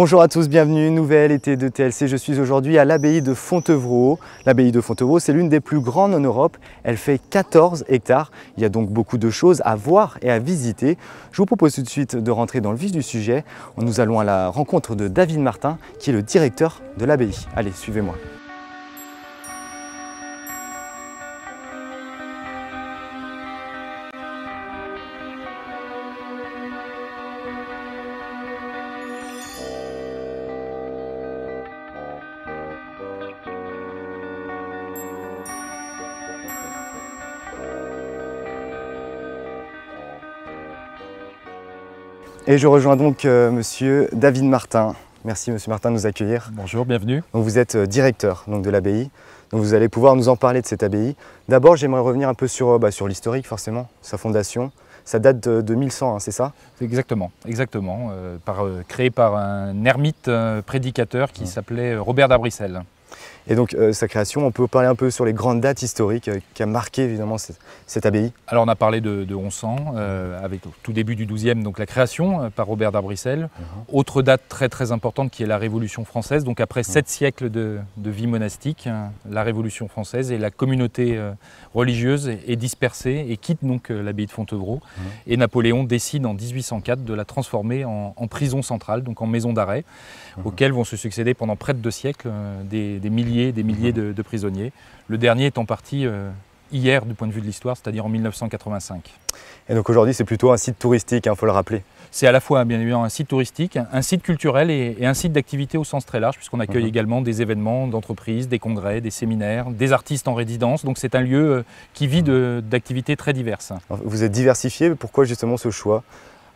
Bonjour à tous, bienvenue, nouvel été de TLC. Je suis aujourd'hui à l'abbaye de Fontevraud. L'abbaye de Fontevraud, c'est l'une des plus grandes en Europe. Elle fait 14 hectares. Il y a donc beaucoup de choses à voir et à visiter. Je vous propose tout de suite de rentrer dans le vif du sujet. Nous allons à la rencontre de David Martin, qui est le directeur de l'abbaye. Allez, suivez-moi. Et je rejoins donc monsieur David Martin. Merci monsieur Martin de nous accueillir. Bonjour, bienvenue. Donc vous êtes directeur donc, de l'abbaye, donc vous allez pouvoir nous en parler de cette abbaye. D'abord j'aimerais revenir un peu sur l'historique forcément, sa fondation. Ça date de 1100, hein, c'est ça? Exactement. Créé par un ermite prédicateur qui s'appelait Robert d'Abrissel. Et donc sa création, on peut parler un peu sur les grandes dates historiques qui a marqué évidemment cette abbaye. Alors on a parlé de 1100, avec au tout début du XIIe, donc la création par Robert d'Abrissel. Autre date très importante qui est la Révolution française, donc après 7 siècles de vie monastique, la Révolution française et la communauté religieuse est dispersée et quitte donc l'abbaye de Fontevraud. Et Napoléon décide en 1804 de la transformer en prison centrale, donc en maison d'arrêt, auxquelles vont se succéder pendant près de 2 siècles des milliers de prisonniers. Le dernier étant parti hier du point de vue de l'histoire, c'est-à-dire en 1985. Et donc aujourd'hui c'est plutôt un site touristique, il faut le rappeler. C'est à la fois bien évidemment un site touristique, un site culturel et un site d'activité au sens très large, puisqu'on accueille également des événements d'entreprises, des congrès, des séminaires, des artistes en résidence. Donc c'est un lieu qui vit d'activités très diverses. Vous êtes diversifié, pourquoi justement ce choix ?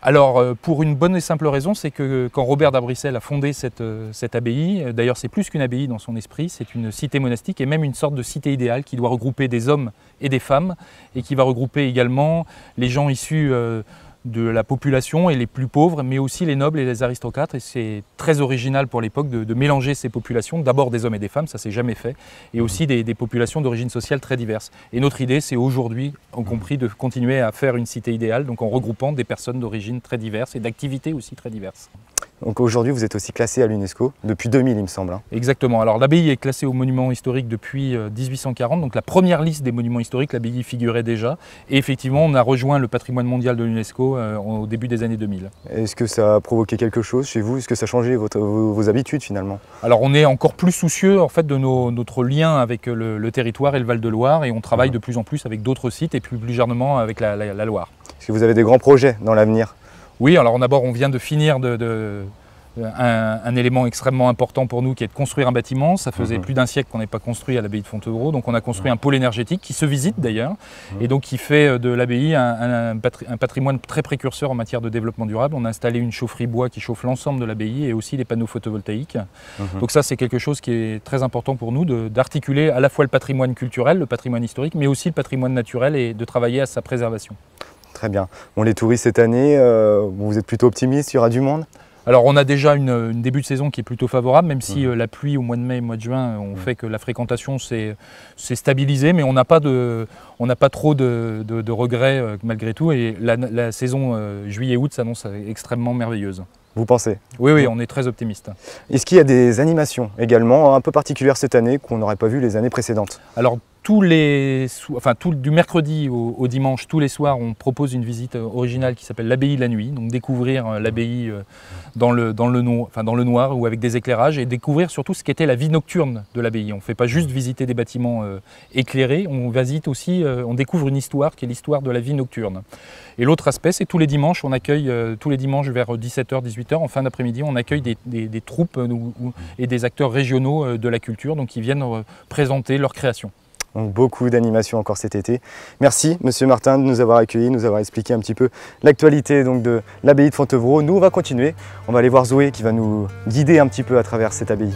Alors, pour une bonne et simple raison, c'est que quand Robert d'Abrissel a fondé cette abbaye, d'ailleurs c'est plus qu'une abbaye dans son esprit, c'est une cité monastique et même une sorte de cité idéale qui doit regrouper des hommes et des femmes et qui va regrouper également les gens issus de la population et les plus pauvres, mais aussi les nobles et les aristocrates. Et c'est très original pour l'époque de mélanger ces populations, d'abord des hommes et des femmes, ça s'est jamais fait, et aussi des populations d'origine sociale très diverses. Et notre idée, c'est aujourd'hui, y compris, de continuer à faire une cité idéale, donc en regroupant des personnes d'origine très diverses et d'activités aussi très diverses. Donc aujourd'hui, vous êtes aussi classé à l'UNESCO, depuis 2000 il me semble. Exactement. Alors l'abbaye est classée au monument historique depuis 1840, donc la première liste des monuments historiques, l'abbaye figurait déjà. Et effectivement, on a rejoint le patrimoine mondial de l'UNESCO au début des années 2000. Est-ce que ça a provoqué quelque chose chez vous? Est-ce que ça a changé vos habitudes finalement? Alors on est encore plus soucieux en fait de notre lien avec le territoire et le Val-de-Loire, et on travaille de plus en plus avec d'autres sites et plus généralement avec la Loire. Est-ce que vous avez des grands projets dans l'avenir? Oui, alors d'abord on vient de finir un élément extrêmement important pour nous qui est de construire un bâtiment. Ça faisait plus d'1 siècle qu'on n'avait pas construit à l'abbaye de Fontevraud, donc on a construit un pôle énergétique qui se visite d'ailleurs, et donc qui fait de l'abbaye un patrimoine très précurseur en matière de développement durable. On a installé une chaufferie bois qui chauffe l'ensemble de l'abbaye et aussi des panneaux photovoltaïques. Donc ça c'est quelque chose qui est très important pour nous, d'articuler à la fois le patrimoine culturel, le patrimoine historique, mais aussi le patrimoine naturel et de travailler à sa préservation. Très bien. Bon, les touristes cette année, vous êtes plutôt optimiste, il y aura du monde? Alors on a déjà une début de saison qui est plutôt favorable, même si la pluie au mois de mai et au mois de juin ont fait que la fréquentation s'est stabilisée, mais on n'a pas trop de regrets malgré tout, et la saison juillet-août s'annonce extrêmement merveilleuse. Vous pensez? Oui, on est très optimiste. Est-ce qu'il y a des animations également un peu particulières cette année qu'on n'aurait pas vu les années précédentes? Alors du mercredi au dimanche, tous les soirs, on propose une visite originale qui s'appelle l'abbaye la nuit, donc découvrir l'abbaye dans le noir ou avec des éclairages, et découvrir surtout ce qu'était la vie nocturne de l'abbaye. On ne fait pas juste visiter des bâtiments éclairés, on visite aussi, on découvre une histoire qui est l'histoire de la vie nocturne. Et l'autre aspect, c'est tous les dimanches, on accueille tous les dimanches vers 17h, 18h, en fin d'après-midi, on accueille des troupes et des acteurs régionaux de la culture, donc qui viennent présenter leur création. Donc beaucoup d'animations encore cet été. Merci Monsieur Martin de nous avoir accueillis, de nous avoir expliqué un petit peu l'actualité de l'abbaye de Fontevraud. Nous on va continuer, on va aller voir Zoé qui va nous guider un petit peu à travers cette abbaye.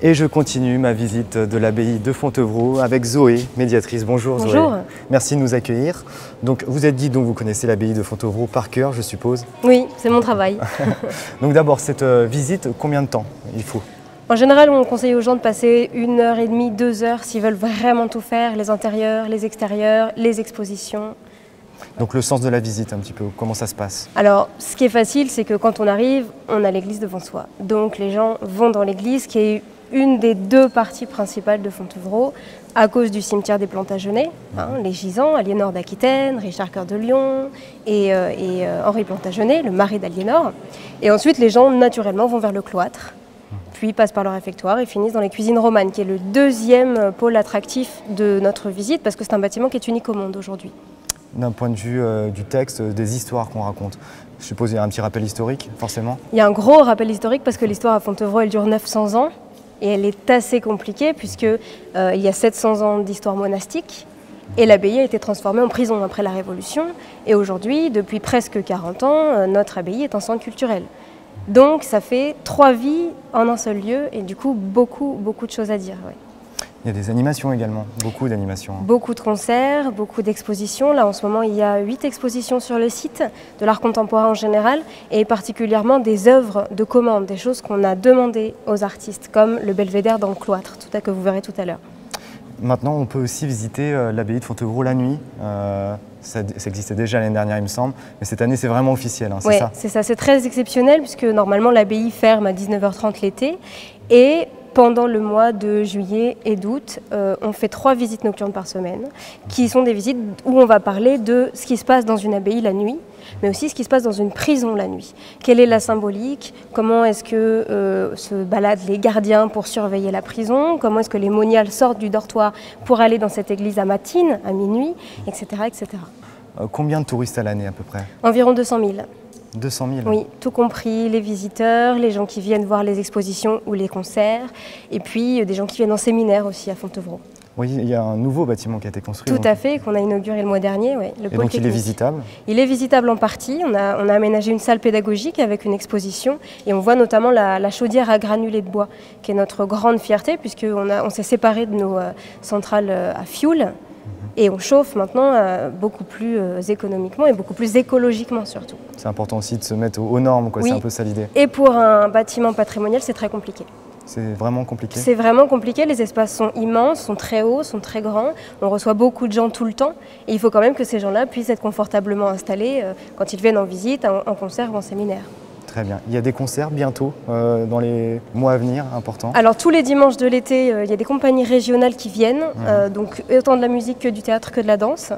Et je continue ma visite de l'abbaye de Fontevraud avec Zoé, médiatrice. Bonjour Zoé. Bonjour. Merci de nous accueillir. Donc vous êtes guide, donc vous connaissez l'abbaye de Fontevraud par cœur, je suppose. Oui, c'est mon travail. Donc d'abord, cette visite, combien de temps il faut? En général, on conseille aux gens de passer 1h30, 2 heures s'ils veulent vraiment tout faire, les intérieurs, les extérieurs, les expositions. Donc le sens de la visite un petit peu, comment ça se passe? Alors, ce qui est facile, c'est que quand on arrive, on a l'église devant soi. Donc les gens vont dans l'église, qui est une des deux parties principales de Fontevraud, à cause du cimetière des Plantagenets, les gisants, Aliénor d'Aquitaine, Richard Cœur de Lion et Henri Plantagenet, le mari d'Aliénor. Et ensuite, les gens, naturellement, vont vers le cloître, puis passent par le réfectoire et finissent dans les cuisines romanes, qui est le deuxième pôle attractif de notre visite, parce que c'est un bâtiment qui est unique au monde aujourd'hui. D'un point de vue du texte, des histoires qu'on raconte, je suppose qu'il y a un petit rappel historique, forcément? Il y a un gros rappel historique, parce que l'histoire à Fontevraud, elle dure 900 ans. Et elle est assez compliquée puisqu'il y a 700 ans d'histoire monastique et l'abbaye a été transformée en prison après la Révolution. Et aujourd'hui, depuis presque 40 ans, notre abbaye est un centre culturel. Donc ça fait 3 vies en un seul lieu et du coup beaucoup de choses à dire. Ouais. Il y a des animations également, beaucoup d'animations. Beaucoup de concerts, beaucoup d'expositions. Là en ce moment il y a 8 expositions sur le site, de l'art contemporain en général et particulièrement des œuvres de commande, des choses qu'on a demandées aux artistes comme le belvédère dans le cloître, que vous verrez tout à l'heure. Maintenant on peut aussi visiter l'abbaye de Fontevraud la nuit. Ça existait déjà l'année dernière il me semble, mais cette année c'est vraiment officiel, hein, c'est ça? Oui, c'est ça, c'est très exceptionnel puisque normalement l'abbaye ferme à 19h30 l'été et pendant le mois de juillet et d'août, on fait 3 visites nocturnes par semaine, qui sont des visites où on va parler de ce qui se passe dans une abbaye la nuit, mais aussi ce qui se passe dans une prison la nuit. Quelle est la symbolique? Comment est-ce que se baladent les gardiens pour surveiller la prison? Comment est-ce que les moniales sortent du dortoir pour aller dans cette église à matine, à minuit, etc. etc. Combien de touristes à l'année à peu près? Environ 200 000. 200 000? Oui, tout compris, les visiteurs, les gens qui viennent voir les expositions ou les concerts, et puis des gens qui viennent en séminaire aussi à Fontevraud. Oui, il y a un nouveau bâtiment qui a été construit. Tout à fait, qu'on a inauguré le mois dernier, le pôle technique. Et donc il est visitable? Il est visitable en partie, on a aménagé une salle pédagogique avec une exposition, et on voit notamment la chaudière à granulés de bois, qui est notre grande fierté, puisqu'on s'est séparé de nos centrales à fioul, et on chauffe maintenant beaucoup plus économiquement et beaucoup plus écologiquement surtout. C'est important aussi de se mettre aux normes, quoi. Oui. C'est un peu ça l'idée. Et pour un bâtiment patrimonial, c'est très compliqué. C'est vraiment compliqué? C'est vraiment compliqué, les espaces sont immenses, sont très hauts, sont très grands, on reçoit beaucoup de gens tout le temps et il faut quand même que ces gens-là puissent être confortablement installés quand ils viennent en visite, en concert ou en séminaire. Très bien. Il y a des concerts bientôt, dans les mois à venir, importants? Alors tous les dimanches de l'été, il y a des compagnies régionales qui viennent, donc autant de la musique que du théâtre que de la danse.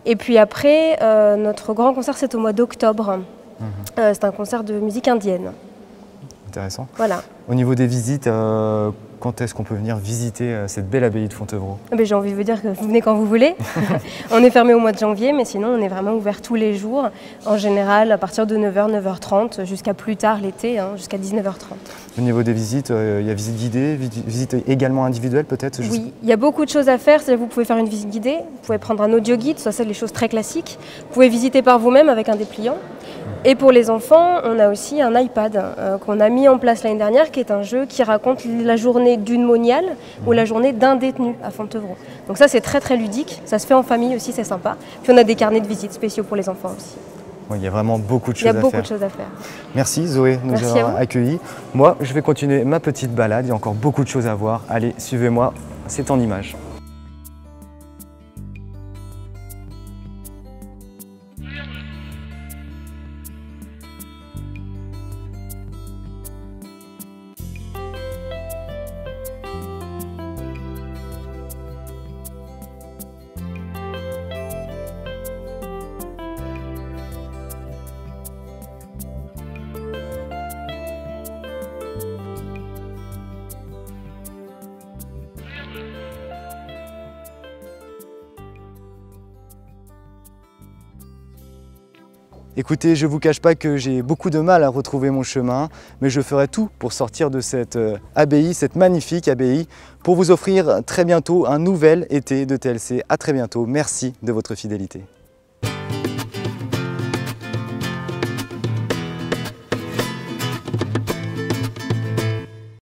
Et puis après, notre grand concert c'est au mois d'octobre. C'est un concert de musique indienne. Intéressant. Voilà. Au niveau des visites, quand est-ce qu'on peut venir visiter cette belle abbaye de Fontevraud? J'ai envie de vous dire que vous venez quand vous voulez. On est fermé au mois de janvier, mais sinon on est vraiment ouvert tous les jours. En général, à partir de 9h, 9h30, jusqu'à plus tard l'été, jusqu'à 19h30. Au niveau des visites, il y a visite guidée, visite également individuelle peut-être? Oui, il y a beaucoup de choses à faire. C'est-à-dire que vous pouvez faire une visite guidée, vous pouvez prendre un audio guide, ça c'est les choses très classiques. Vous pouvez visiter par vous-même avec un dépliant. Et pour les enfants, on a aussi un iPad qu'on a mis en place l'année dernière, qui est un jeu qui raconte la journée d'une moniale ou la journée d'un détenu à Fontevraud. Donc ça, c'est très très ludique. Ça se fait en famille aussi, c'est sympa. Puis on a des carnets de visite spéciaux pour les enfants aussi. Oui, il y a vraiment beaucoup de choses à faire. Il y a beaucoup de choses à faire. Merci Zoé de nous avoir accueillis. Moi, je vais continuer ma petite balade. Il y a encore beaucoup de choses à voir. Allez, suivez-moi, c'est en images. Écoutez, je ne vous cache pas que j'ai beaucoup de mal à retrouver mon chemin, mais je ferai tout pour sortir de cette abbaye, cette magnifique abbaye, pour vous offrir très bientôt un nouvel été de TLC. À très bientôt, merci de votre fidélité.